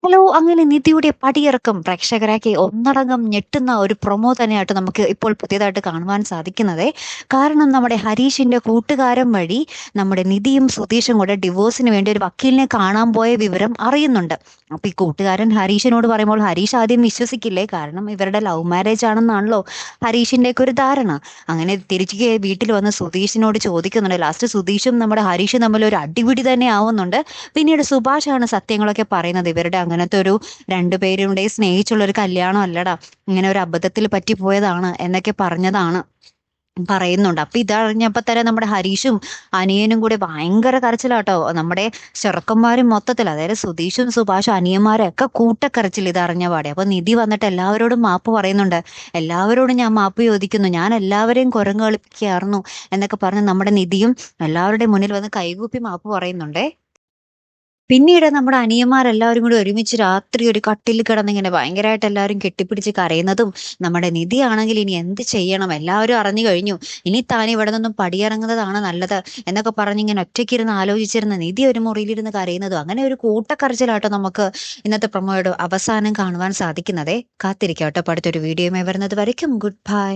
Hello! അങ്ങനെ നിധിയുടെ പടിയിറക്കം പ്രേക്ഷകരെയൊക്കെ ഒന്നടങ്കം ഞെട്ടുന്ന ഒരു പ്രൊമോ തന്നെയായിട്ട് നമുക്ക് ഇപ്പോൾ പുതിയതായിട്ട് കാണുവാൻ സാധിക്കുന്നതേ. കാരണം നമ്മുടെ ഹരീഷിന്റെ കൂട്ടുകാരൻ വഴി നമ്മുടെ നിധിയും സുധീഷും കൂടെ ഡിവോഴ്സിന് വേണ്ടി ഒരു വക്കീലിനെ കാണാൻ പോയ വിവരം അറിയുന്നുണ്ട്. അപ്പൊ ഈ കൂട്ടുകാരൻ ഹരീഷിനോട് പറയുമ്പോൾ ഹരീഷ് ആദ്യം വിശ്വസിക്കില്ലേ? കാരണം ഇവരുടെ ലവ് മാരേജ് ആണെന്നാണല്ലോ ഹരീഷിന്റെയൊക്കെ ഒരു ധാരണ. അങ്ങനെ തിരിച്ച് വീട്ടിൽ വന്ന് സുധീഷിനോട് ചോദിക്കുന്നുണ്ട്. ലാസ്റ്റ് സുധീഷും നമ്മുടെ ഹരീഷും തമ്മിൽ ഒരു അടിപിടി തന്നെ ആവുന്നുണ്ട്. പിന്നീട് സുഭാഷാണ് സത്യങ്ങളൊക്കെ പറയുന്നത്. ഇവരുടെ അങ്ങനത്തെ ഒരു രണ്ടുപേരുടെയും സ്നേഹിച്ചുള്ള ഒരു കല്യാണം അല്ലടാ, ഇങ്ങനെ ഒരു അബദ്ധത്തിൽ പറ്റിപ്പോയതാണ് എന്നൊക്കെ പറയുന്നുണ്ട്. അപ്പൊ ഇതറിഞ്ഞപ്പോ തന്നെ നമ്മുടെ ഹരീഷും അനിയനും കൂടി ഭയങ്കര കരച്ചിലാട്ടോ. നമ്മുടെ ചെറുക്കന്മാരും മൊത്തത്തിൽ, അതായത് സുധീഷും സുഭാഷും അനിയന്മാരും ഒക്കെ കൂട്ടക്കരച്ചിൽ ഇതറിഞ്ഞ പാടെ. അപ്പൊ നിധി വന്നിട്ട് എല്ലാവരോടും മാപ്പ് പറയുന്നുണ്ട്. എല്ലാവരോടും ഞാൻ മാപ്പ് ചോദിക്കുന്നു, ഞാൻ എല്ലാവരെയും കുരങ്ങ് കളിപ്പിക്കായിരുന്നു എന്നൊക്കെ പറഞ്ഞ് നമ്മുടെ നിധിയും എല്ലാവരുടെയും മുന്നിൽ വന്ന് കൈകൂപ്പി മാപ്പ് പറയുന്നുണ്ടേ. പിന്നീട് നമ്മുടെ അനിയന്മാരെല്ലാവരും കൂടി ഒരുമിച്ച് രാത്രി ഒരു കട്ടിലിൽ കിടന്നിങ്ങനെ ഭയങ്കരമായിട്ട് എല്ലാവരും കെട്ടിപ്പിടിച്ച് കരയുന്നതും, നമ്മുടെ നിധിയാണെങ്കിൽ ഇനി എന്ത് ചെയ്യണം, എല്ലാവരും അറിഞ്ഞു കഴിഞ്ഞു, ഇനി താൻ ഇവിടെ നിന്നും പടിയിറങ്ങുന്നതാണ് നല്ലത് എന്നൊക്കെ പറഞ്ഞിങ്ങനെ ഒറ്റയ്ക്കിരുന്ന് ആലോചിച്ചിരുന്ന നിധി ഒരു മുറിയിലിരുന്ന് കരയുന്നതും, അങ്ങനെ ഒരു കൂട്ടക്കരച്ചിലാട്ടോ നമുക്ക് ഇന്നത്തെ പ്രൊമോയുടെ അവസാനം കാണുവാൻ സാധിക്കുന്നതേ. കാത്തിരിക്കാട്ടോ അടുത്തൊരു വീഡിയോയുമായി വരുന്നത് വരയ്ക്കും. Good bye.